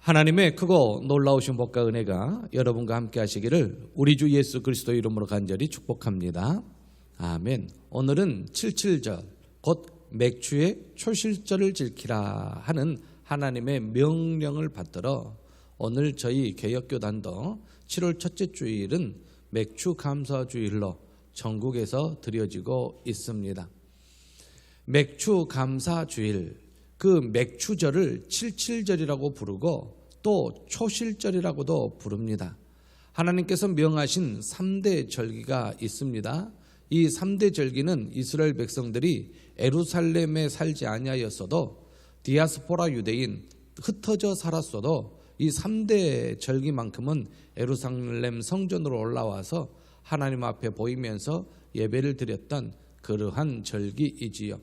하나님의 크고 놀라우신 복과 은혜가 여러분과 함께 하시기를 우리 주 예수 그리스도 이름으로 간절히 축복합니다. 아멘. 오늘은 77절 곧 맥추의 초실절을 지키라 하는 하나님의 명령을 받들어 오늘 저희 개혁교단도 7월 첫째 주일은 맥추 감사주일로 전국에서 드려지고 있습니다. 맥추 감사주일, 그 맥추절을 77절이라고 부르고 또 초실절이라고도 부릅니다. 하나님께서 명하신 3대 절기가 있습니다. 이 3대 절기는 이스라엘 백성들이 예루살렘에 살지 아니하였어도 디아스포라 유대인 흩어져 살았어도 이 3대 절기만큼은 예루살렘 성전으로 올라와서 하나님 앞에 보이면서 예배를 드렸던 그러한 절기이지요.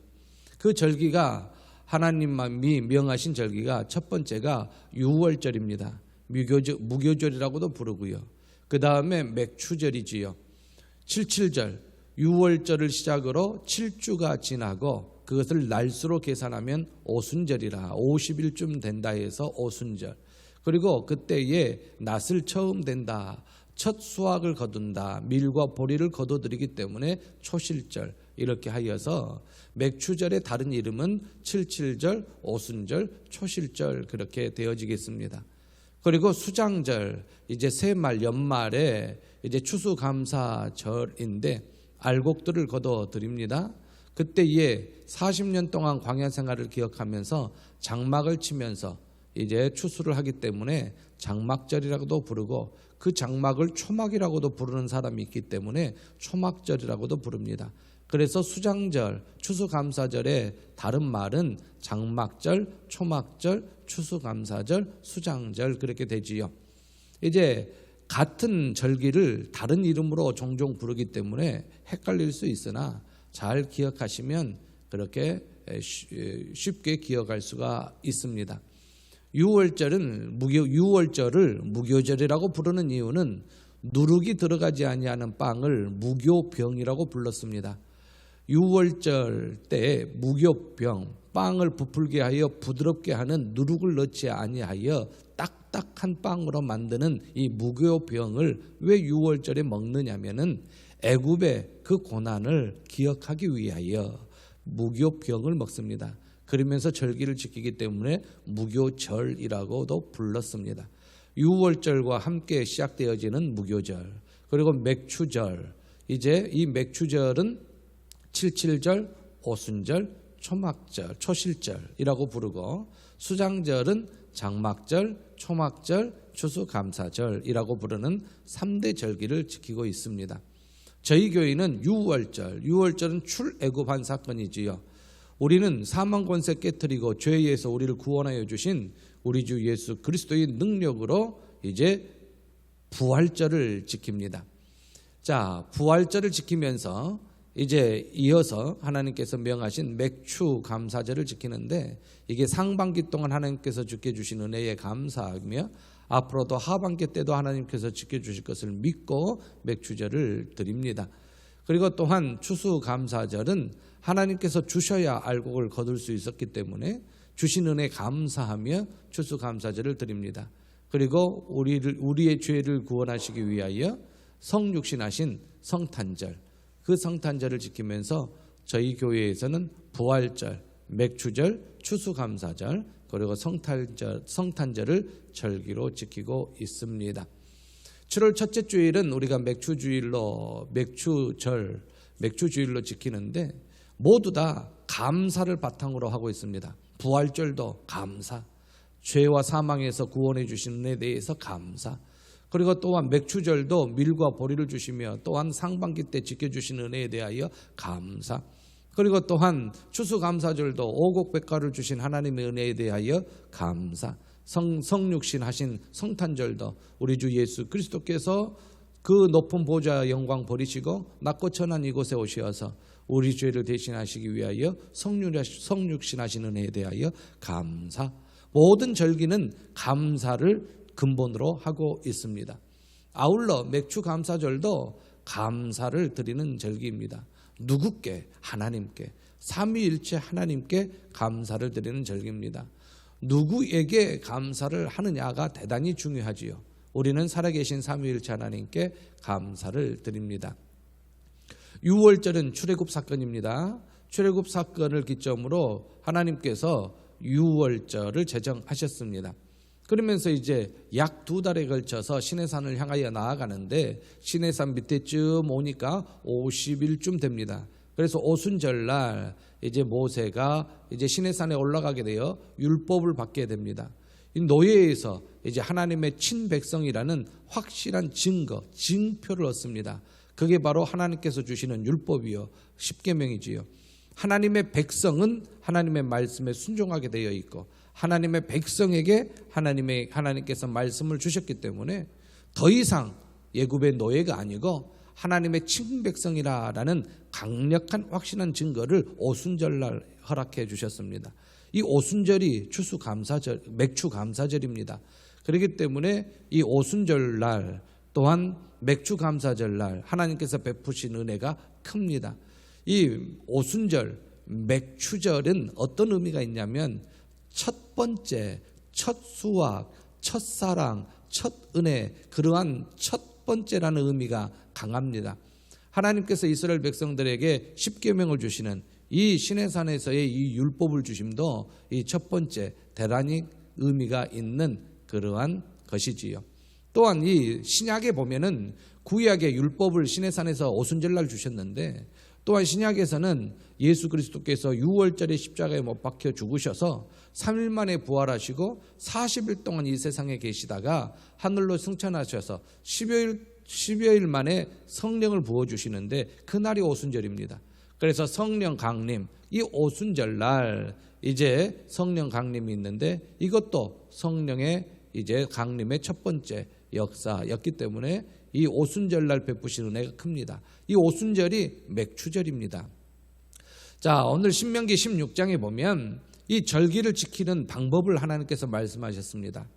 그 절기가 하나님이 명하신 절기가 첫 번째가 유월절입니다. 무교절이라고도 부르고요. 그 다음에 맥추절이지요. 77절, 유월절을 시작으로 7주가 지나고 그것을 날수로 계산하면 오순절이라 50일쯤 된다 해서 오순절. 그리고 그때에 낫을 처음 된다, 첫 수확을 거둔다, 밀과 보리를 거둬들이기 때문에 초실절 이렇게 하여서 맥추절의 다른 이름은 77절, 오순절, 초실절 그렇게 되어지겠습니다. 그리고 수장절, 이제 새말 연말에 이제 추수감사절인데 알곡들을 거둬 드립니다. 그때에 40년 동안 광야 생활을 기억하면서 장막을 치면서 이제 추수를 하기 때문에 장막절이라고도 부르고 그 장막을 초막이라고도 부르는 사람이 있기 때문에 초막절이라고도 부릅니다. 그래서 수장절, 추수감사절의 다른 말은 장막절, 초막절, 추수감사절, 수장절 그렇게 되지요. 이제 같은 절기를 다른 이름으로 종종 부르기 때문에 헷갈릴 수 있으나 잘 기억하시면 그렇게 쉽게 기억할 수가 있습니다. 유월절을 무교절이라고 부르는 이유는 누룩이 들어가지 아니하는 빵을 무교병이라고 불렀습니다. 유월절 때 무교병, 빵을 부풀게 하여 부드럽게 하는 누룩을 넣지 아니하여 딱딱한 빵으로 만드는 이 무교병을 왜 유월절에 먹느냐면은 애굽의 그 고난을 기억하기 위하여 무교병을 먹습니다. 그러면서 절기를 지키기 때문에 무교절이라고도 불렀습니다. 유월절과 함께 시작되어지는 무교절, 그리고 맥추절, 이제 이 맥추절은 77절, 오순절, 초막절, 초실절이라고 부르고 수장절은 장막절, 초막절, 추수감사절이라고 부르는 3대 절기를 지키고 있습니다. 저희 교회는 유월절은 출애굽한 사건이지요. 우리는 사망 권세 깨뜨리고 죄에서 우리를 구원하여 주신 우리 주 예수 그리스도의 능력으로 이제 부활절을 지킵니다. 자, 부활절을 지키면서 이제 이어서 하나님께서 명하신 맥추 감사절을 지키는데 이게 상반기 동안 하나님께서 지켜주신 은혜에 감사하며 앞으로도 하반기 때도 하나님께서 지켜주실 것을 믿고 맥추절을 드립니다. 그리고 또한 추수감사절은 하나님께서 주셔야 알곡을 거둘 수 있었기 때문에 주신 은혜 감사하며 추수감사절을 드립니다. 그리고 우리의 죄를 구원하시기 위하여 성육신하신 성탄절, 그 성탄절을 지키면서 저희 교회에서는 부활절, 맥추절, 추수감사절, 그리고 성탄절을 절기로 지키고 있습니다. 7월 첫째 주일은 우리가 맥추주일로 지키는데 모두 다 감사를 바탕으로 하고 있습니다. 부활절도 감사, 죄와 사망에서 구원해 주신 은혜에 대해서 감사, 그리고 또한 맥추절도 밀과 보리를 주시며 또한 상반기 때 지켜주신 은혜에 대하여 감사, 그리고 또한 추수감사절도 오곡백과를 주신 하나님의 은혜에 대하여 감사, 성육신 하신 성탄절도 우리 주 예수 그리스도께서 그 높은 보좌 영광 버리시고 낮고 천한 이곳에 오셔서 우리 죄를 대신하시기 위하여 성육신 하신 은혜에 대하여 감사. 모든 절기는 감사를 근본으로 하고 있습니다. 아울러 맥추 감사절도 감사를 드리는 절기입니다. 누구께? 하나님께, 삼위일체 하나님께 감사를 드리는 절기입니다. 누구에게 감사를 하느냐가 대단히 중요하지요. 우리는 살아계신 삼위일체 하나님께 감사를 드립니다. 유월절은 출애굽 사건입니다. 출애굽 사건을 기점으로 하나님께서 유월절을 제정하셨습니다. 그러면서 이제 약 2달에 걸쳐서 시내산을 향하여 나아가는데 시내산 밑에쯤 오니까 50일쯤 됩니다. 그래서 오순절날 이제 모세가 이제 시내산에 올라가게 되어 율법을 받게 됩니다. 이 노예에서 이제 하나님의 친백성이라는 확실한 증거, 징표를 얻습니다. 그게 바로 하나님께서 주시는 율법이요, 십계명이지요. 하나님의 백성은 하나님의 말씀에 순종하게 되어 있고 하나님의 백성에게 하나님께서 말씀을 주셨기 때문에 더 이상 애굽의 노예가 아니고 하나님의 친백성이라는 강력한 확신한 증거를 오순절날 허락해 주셨습니다. 이 오순절이 추수감사절, 맥추감사절입니다. 그렇기 때문에 이 오순절날 또한 맥추감사절날 하나님께서 베푸신 은혜가 큽니다. 이 오순절, 맥추절은 어떤 의미가 있냐면 첫 번째, 첫 수확, 첫 사랑, 첫 은혜, 그러한 첫 번째라는 의미가 강합니다. 하나님께서 이스라엘 백성들에게 십계명을 주시는 이 시내산에서의 이 율법을 주심도 이 첫 번째 대단히 의미가 있는 그러한 것이지요. 또한 이 신약에 보면은 구약의 율법을 시내산에서 오순절날 주셨는데 또한 신약에서는 예수 그리스도께서 6월절에 십자가에 못 박혀 죽으셔서 3일 만에 부활하시고 40일 동안 이 세상에 계시다가 하늘로 승천하셔서 10여일 만에 성령을 부어주시는데 그날이 오순절입니다. 그래서 성령 강림, 이 오순절날 이제 성령 강림이 있는데 이것도 성령의 이제 강림의 첫 번째 역사였기 때문에 이 오순절날 베푸신 은혜가 큽니다. 이 오순절이 맥추절입니다. 자, 오늘 신명기 16장에 보면 이 절기를 지키는 방법을 하나님께서 말씀하셨습니다.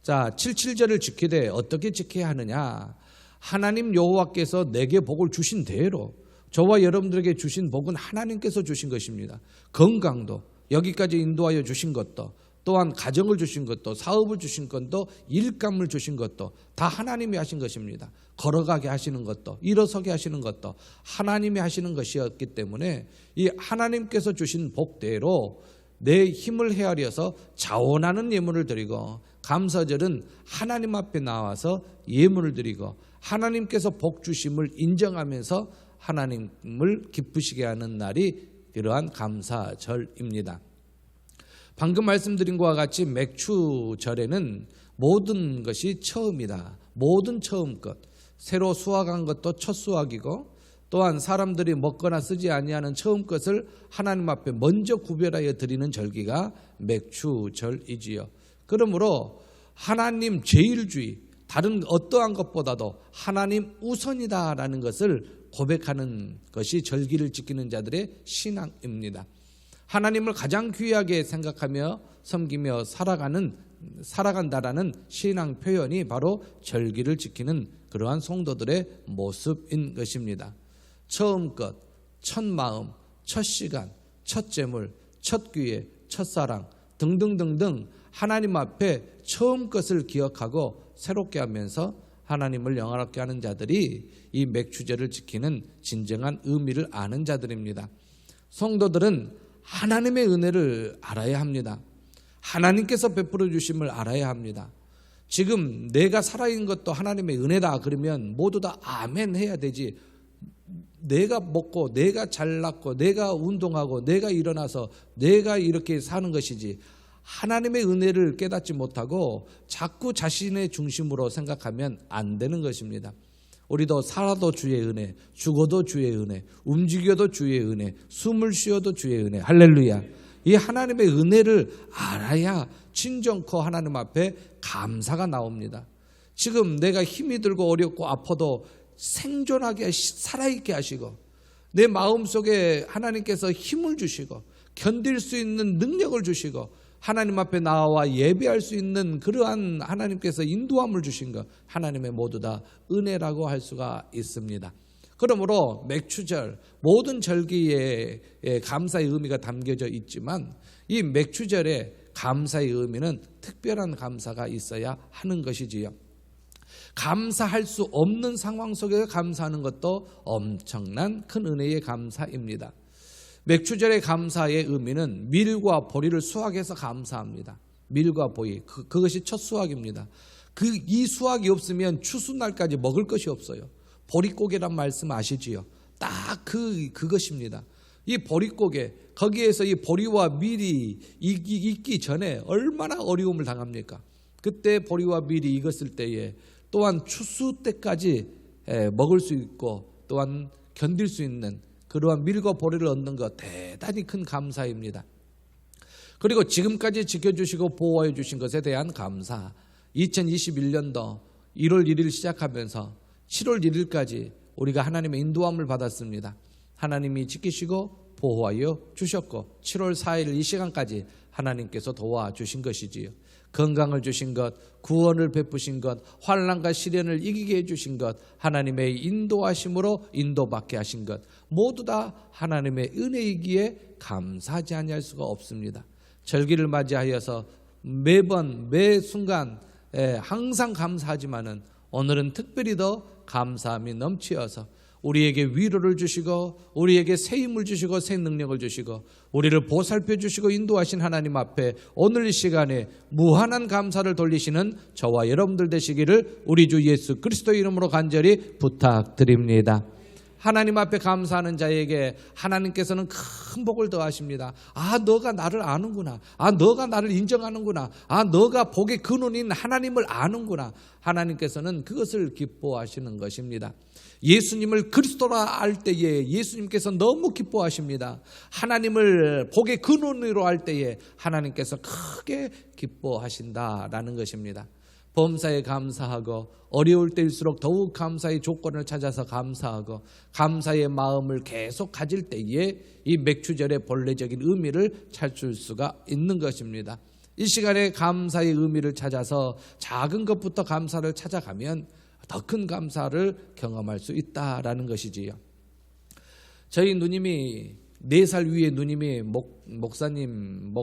자, 77절을 지키되 어떻게 지켜야 하느냐? 하나님 여호와께서 내게 복을 주신 대로 저와 여러분들에게 주신 복은 하나님께서 주신 것입니다. 건강도 여기까지 인도하여 주신 것도 또한 가정을 주신 것도 사업을 주신 것도 일감을 주신 것도 다 하나님이 하신 것입니다. 걸어가게 하시는 것도 일어서게 하시는 것도 하나님이 하시는 것이었기 때문에 이 하나님께서 주신 복대로 내 힘을 헤아려서 자원하는 예물을 드리고 감사절은 하나님 앞에 나와서 예물을 드리고 하나님께서 복 주심을 인정하면서 하나님을 기쁘시게 하는 날이 이러한 감사절입니다. 방금 말씀드린 것과 같이 맥추절에는 모든 것이 처음이다. 모든 처음 것. 새로 수확한 것도 첫 수확이고 또한 사람들이 먹거나 쓰지 아니하는 처음 것을 하나님 앞에 먼저 구별하여 드리는 절기가 맥추절이지요. 그러므로 하나님 제일주의, 다른 어떠한 것보다도 하나님 우선이다라는 것을 고백하는 것이 절기를 지키는 자들의 신앙입니다. 하나님을 가장 귀하게 생각하며 섬기며 살아간다라는 신앙 표현이 바로 절기를 지키는 그러한 성도들의 모습인 것입니다. 처음 것, 첫 마음, 첫 시간, 첫 재물, 첫 기회, 첫 사랑 등등등등 하나님 앞에 처음 것을 기억하고 새롭게 하면서 하나님을 영화롭게 하는 자들이 이 맥추절을 지키는 진정한 의미를 아는 자들입니다. 성도들은 하나님의 은혜를 알아야 합니다. 하나님께서 베풀어 주심을 알아야 합니다. 지금 내가 살아있는 것도 하나님의 은혜다 그러면 모두 다 아멘 해야 되지, 내가 먹고 내가 잘났고 내가 운동하고 내가 일어나서 내가 이렇게 사는 것이지 하나님의 은혜를 깨닫지 못하고 자꾸 자신의 중심으로 생각하면 안 되는 것입니다. 우리도 살아도 주의 은혜, 죽어도 주의 은혜, 움직여도 주의 은혜, 숨을 쉬어도 주의 은혜. 할렐루야. 이 하나님의 은혜를 알아야 진정코 하나님 앞에 감사가 나옵니다. 지금 내가 힘이 들고 어렵고 아파도 생존하게 살아있게 하시고 내 마음속에 하나님께서 힘을 주시고 견딜 수 있는 능력을 주시고 하나님 앞에 나와 예배할 수 있는 그러한 하나님께서 인도함을 주신 것, 하나님의 모두 다 은혜라고 할 수가 있습니다. 그러므로 맥추절 모든 절기에 감사의 의미가 담겨져 있지만 이 맥추절에 감사의 의미는 특별한 감사가 있어야 하는 것이지요. 감사할 수 없는 상황 속에서 감사하는 것도 엄청난 큰 은혜의 감사입니다. 맥추절의 감사의 의미는 밀과 보리를 수확해서 감사합니다. 밀과 보리, 그것이 첫 수확입니다. 이 수확이 없으면 추수날까지 먹을 것이 없어요. 보릿고개란 말씀 아시지요? 딱 그것입니다. 이 보릿고개, 거기에서 이 보리와 밀이 익기 전에 얼마나 어려움을 당합니까? 그때 보리와 밀이 익었을 때에 또한 추수 때까지 먹을 수 있고 또한 견딜 수 있는 그러한 밀과 보리를 얻는 것 대단히 큰 감사입니다. 그리고 지금까지 지켜주시고 보호해 주신 것에 대한 감사. 2021년도 1월 1일 시작하면서 7월 1일까지 우리가 하나님의 인도함을 받았습니다. 하나님이 지키시고 보호하여 주셨고 7월 4일 이 시간까지 하나님께서 도와주신 것이지요. 건강을 주신 것, 구원을 베푸신 것, 환난과 시련을 이기게 해주신 것, 하나님의 인도하심으로 인도받게 하신 것, 모두 다 하나님의 은혜이기에 감사하지 아니할 수가 없습니다. 절기를 맞이하여서 매번 매 순간 항상 감사하지만은 오늘은 특별히 더 감사함이 넘치어서 우리에게 위로를 주시고 우리에게 새 힘을 주시고 새 능력을 주시고 우리를 보살펴 주시고 인도하신 하나님 앞에 오늘 이 시간에 무한한 감사를 돌리시는 저와 여러분들 되시기를 우리 주 예수 그리스도의 이름으로 간절히 부탁드립니다. 하나님 앞에 감사하는 자에게 하나님께서는 큰 복을 더하십니다. 아, 너가 나를 아는구나. 아, 너가 나를 인정하는구나. 아, 너가 복의 근원인 하나님을 아는구나. 하나님께서는 그것을 기뻐하시는 것입니다. 예수님을 그리스도라 알 때에 예수님께서 너무 기뻐하십니다. 하나님을 복의 근원으로 알 때에 하나님께서 크게 기뻐하신다라는 것입니다. 범사에 감사하고 어려울 때일수록 더욱 감사의 조건을 찾아서 감사하고 감사의 마음을 계속 가질 때에 이 맥추절의 본래적인 의미를 찾을 수가 있는 것입니다. 이 시간에 감사의 의미를 찾아서 작은 것부터 감사를 찾아가면 더 큰 감사를 경험할 수 있다라는 것이지요. 저희 누님이 4살 위에 누님이 목사님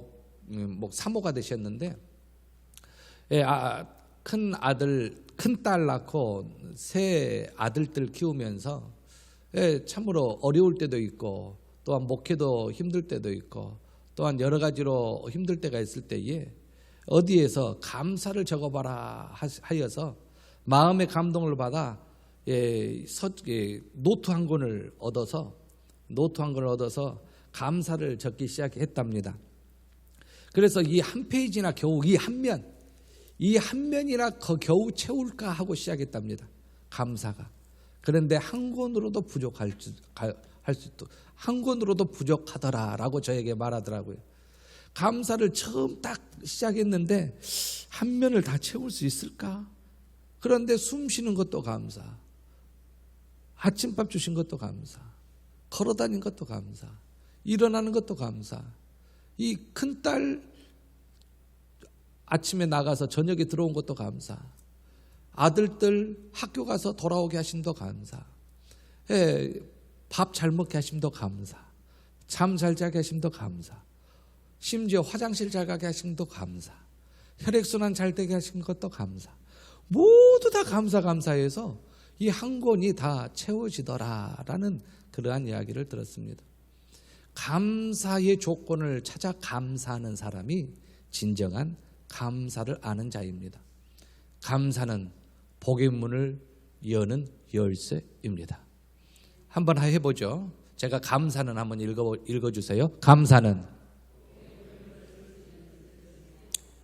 사모가 되셨는데 큰 아들, 큰 딸 낳고 세 아들들 키우면서 참으로 어려울 때도 있고 또한 목회도 힘들 때도 있고 또한 여러 가지로 힘들 때가 있을 때에 어디에서 감사를 적어봐라 하여서 마음의 감동을 받아 노트 한 권을 얻어서 감사를 적기 시작했답니다. 그래서 이 한 페이지나 겨우 이 한 면이나 겨우 채울까 하고 시작했답니다. 감사가. 그런데 한 권으로도 한 권으로도 부족하더라라고 저에게 말하더라고요. 감사를 처음 딱 시작했는데 한 면을 다 채울 수 있을까? 그런데 숨 쉬는 것도 감사, 아침밥 주신 것도 감사, 걸어다닌 것도 감사, 일어나는 것도 감사, 이 큰딸 아침에 나가서 저녁에 들어온 것도 감사, 아들들 학교 가서 돌아오게 하심도 감사, 밥 잘 먹게 하심도 감사, 잠 잘 자게 하심도 감사, 심지어 화장실 잘 가게 하심도 감사, 혈액순환 잘 되게 하신 것도 감사. 모두 다 감사해서 이 한 권이 다 채워지더라라는 그러한 이야기를 들었습니다. 감사의 조건을 찾아 감사하는 사람이 진정한 감사를 아는 자입니다. 감사는 복의 문을 여는 열쇠입니다. 한번 해보죠. 제가 감사는 한번 읽어주세요.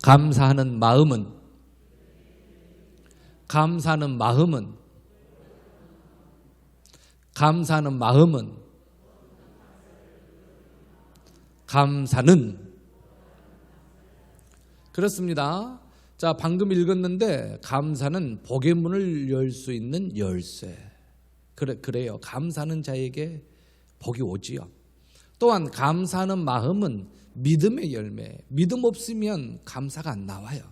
감사하는 마음은 그렇습니다. 자, 방금 읽었는데 감사는 복의 문을 열 수 있는 열쇠. 그래요. 감사하는 자에게 복이 오지요. 또한 감사하는 마음은 믿음의 열매. 믿음 없으면 감사가 안 나와요.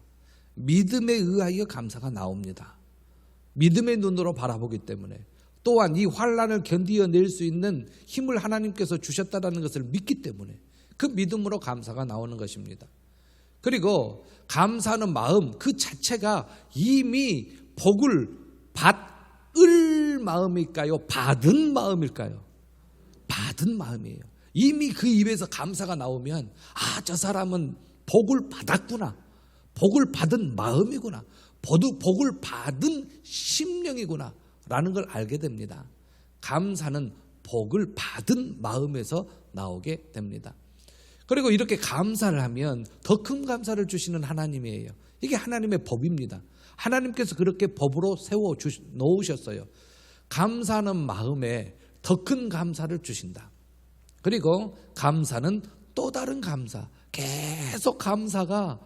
믿음에 의하여 감사가 나옵니다. 믿음의 눈으로 바라보기 때문에 또한 이 환난을 견디어낼 수 있는 힘을 하나님께서 주셨다는 것을 믿기 때문에 그 믿음으로 감사가 나오는 것입니다. 그리고 감사하는 마음 그 자체가 이미 복을 받을 마음일까요? 받은 마음일까요? 받은 마음이에요. 이미 그 입에서 감사가 나오면 저 사람은 복을 받았구나. 복을 받은 마음이구나. 복을 받은 심령이구나 라는 걸 알게 됩니다. 감사는 복을 받은 마음에서 나오게 됩니다. 그리고 이렇게 감사를 하면 더 큰 감사를 주시는 하나님이에요. 이게 하나님의 법입니다. 하나님께서 그렇게 법으로 세워 놓으셨어요. 감사하는 마음에 더 큰 감사를 주신다. 그리고 감사는 또 다른 감사, 계속 감사가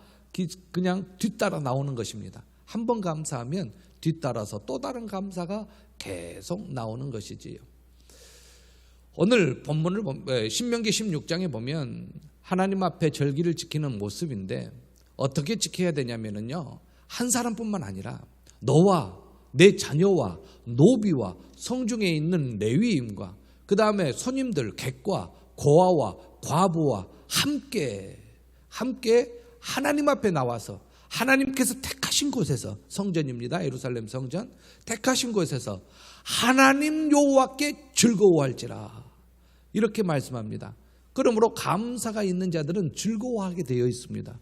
그냥 뒤따라 나오는 것입니다. 한 번 감사하면 뒤따라서 또 다른 감사가 계속 나오는 것이지요. 오늘 본문을 신명기 16장에 보면 하나님 앞에 절기를 지키는 모습인데 어떻게 지켜야 되냐면요, 한 사람뿐만 아니라 너와 내 자녀와 노비와 성중에 있는 레위인과 그 다음에 손님들 객과 고아와 과부와 함께 하나님 앞에 나와서 하나님께서 택하신 곳에서, 성전입니다. 예루살렘 성전, 택하신 곳에서 하나님 여호와께 즐거워할지라 이렇게 말씀합니다. 그러므로 감사가 있는 자들은 즐거워하게 되어 있습니다.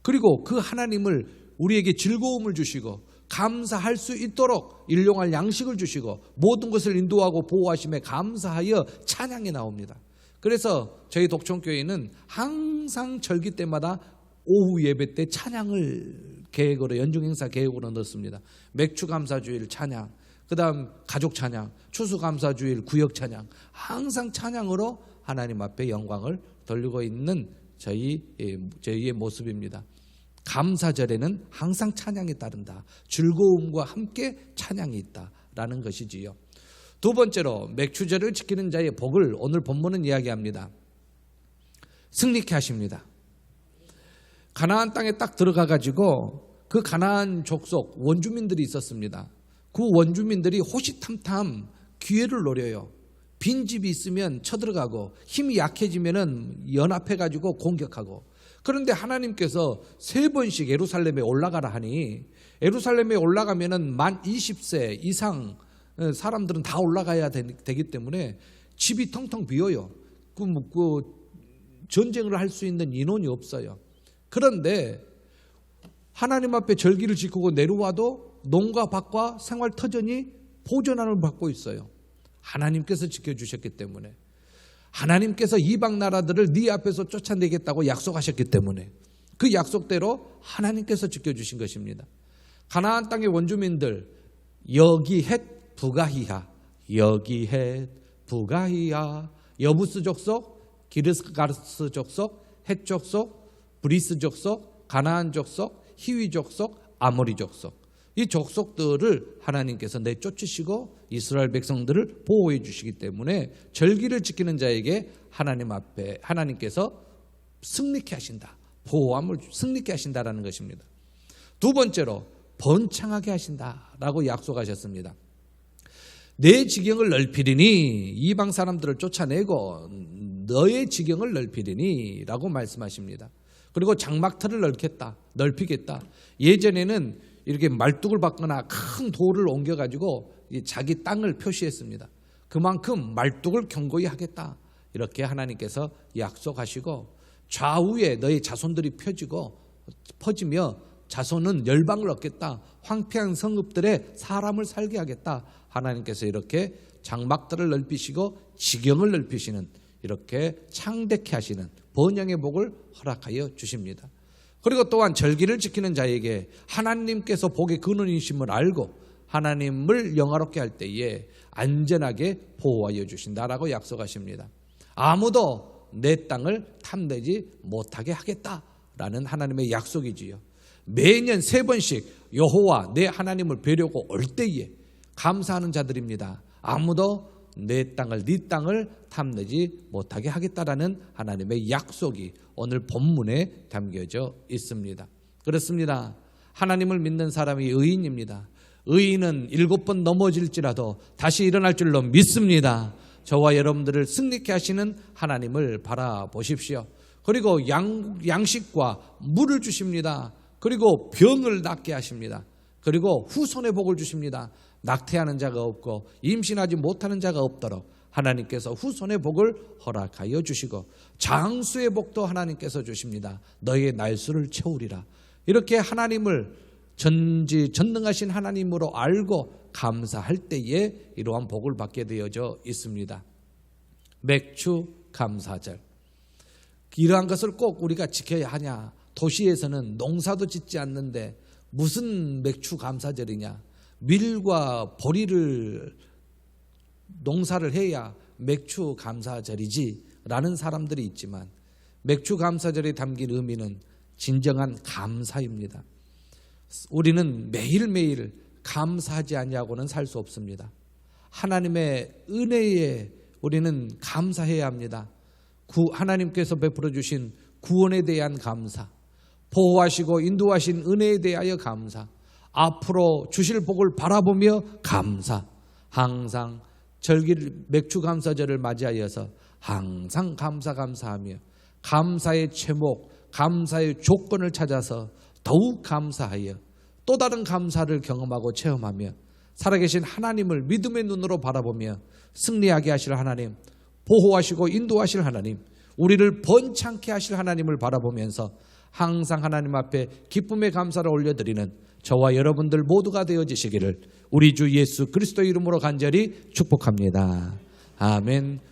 그리고 그 하나님을 우리에게 즐거움을 주시고 감사할 수 있도록 일용할 양식을 주시고 모든 것을 인도하고 보호하심에 감사하여 찬양이 나옵니다. 그래서 저희 독촌교회는 항상 절기 때마다 오후 예배 때 찬양을 계획으로, 연중행사 계획으로 넣습니다. 맥주감사주일 찬양, 그 다음 가족 찬양, 추수감사주일 구역 찬양, 항상 찬양으로 하나님 앞에 영광을 돌리고 있는 저희의 모습입니다. 감사절에는 항상 찬양이 따른다. 즐거움과 함께 찬양이 있다라는 것이지요. 두 번째로 맥추절을 지키는 자의 복을 오늘 본문은 이야기합니다. 승리케 하십니다. 가나안 땅에 딱 들어가 가지고 그 가나안 족속 원주민들이 있었습니다. 그 원주민들이 호시탐탐 기회를 노려요. 빈집이 있으면 쳐들어가고 힘이 약해지면은 연합해 가지고 공격하고. 그런데 하나님께서 3번씩 예루살렘에 올라가라 하니 예루살렘에 올라가면은 만 20세 이상 사람들은 다 올라가야 되기 때문에 집이 텅텅 비어요. 그 전쟁을 할 수 있는 인원이 없어요. 그런데 하나님 앞에 절기를 지키고 내려와도 농가 밭과 생활 터전이 보전함을 받고 있어요. 하나님께서 지켜주셨기 때문에, 하나님께서 이방 나라들을 네 앞에서 쫓아내겠다고 약속하셨기 때문에 그 약속대로 하나님께서 지켜주신 것입니다. 가나안 땅의 원주민들 여기헷 부가히야, 여기헷 부가히야, 여부스 족속, 기르스가르스 족속, 헷 족속, 브리스 족속, 가나안 족속, 히위 족속, 아모리 족속, 이 족속들을 하나님께서 내쫓으시고 이스라엘 백성들을 보호해 주시기 때문에 절기를 지키는 자에게 하나님 앞에 하나님께서 승리케 하신다, 보호함을 승리케 하신다라는 것입니다. 두 번째로 번창하게 하신다라고 약속하셨습니다. 내 지경을 넓히리니, 이방 사람들을 쫓아내고 너의 지경을 넓히리니 라고 말씀하십니다. 그리고 장막터를 넓히겠다. 예전에는 이렇게 말뚝을 박거나 큰 돌을 옮겨가지고 자기 땅을 표시했습니다. 그만큼 말뚝을 견고히 하겠다. 이렇게 하나님께서 약속하시고 좌우에 너의 자손들이 퍼지며 자손은 열방을 얻겠다. 황폐한 성읍들에 사람을 살게 하겠다. 하나님께서 이렇게 장막들을 넓히시고 지경을 넓히시는, 이렇게 창대케 하시는 번영의 복을 허락하여 주십니다. 그리고 또한 절기를 지키는 자에게 하나님께서 복의 근원이심을 알고 하나님을 영화롭게 할 때에 안전하게 보호하여 주신다라고 약속하십니다. 아무도 내 땅을 탐내지 못하게 하겠다라는 하나님의 약속이지요. 매년 3번씩 여호와 내 하나님을 뵈려고 올 때에 감사하는 자들입니다. 아무도 내 땅을, 네 땅을 탐내지 못하게 하겠다라는 하나님의 약속이 오늘 본문에 담겨져 있습니다. 그렇습니다. 하나님을 믿는 사람이 의인입니다. 의인은 7번 넘어질지라도 다시 일어날 줄로 믿습니다. 저와 여러분들을 승리케 하시는 하나님을 바라보십시오. 그리고 양식과 물을 주십니다. 그리고 병을 낫게 하십니다. 그리고 후손의 복을 주십니다. 낙태하는 자가 없고 임신하지 못하는 자가 없도록 하나님께서 후손의 복을 허락하여 주시고 장수의 복도 하나님께서 주십니다. 너희의 날수를 채우리라. 이렇게 하나님을 전지전능하신 하나님으로 알고 감사할 때에 이러한 복을 받게 되어져 있습니다. 맥주 감사절, 이러한 것을 꼭 우리가 지켜야 하냐? 도시에서는 농사도 짓지 않는데 무슨 맥주 감사절이냐? 밀과 보리를 농사를 해야 맥주 감사절이지 라는 사람들이 있지만, 맥주 감사절에 담긴 의미는 진정한 감사입니다. 우리는 매일매일 감사하지 않냐고는 살 수 없습니다. 하나님의 은혜에 우리는 감사해야 합니다. 하나님께서 베풀어 주신 구원에 대한 감사, 보호하시고 인도하신 은혜에 대하여 감사, 앞으로 주실 복을 바라보며 감사, 항상 맥주 감사절을 맞이하여서 항상 감사하며 감사의 제목, 감사의 조건을 찾아서 더욱 감사하여 또 다른 감사를 경험하고 체험하며 살아계신 하나님을 믿음의 눈으로 바라보며 승리하게 하실 하나님, 보호하시고 인도하실 하나님, 우리를 번창케 하실 하나님을 바라보면서 항상 하나님 앞에 기쁨의 감사를 올려드리는 저와 여러분들 모두가 되어지시기를 우리 주 예수 그리스도 이름으로 간절히 축복합니다. 아멘.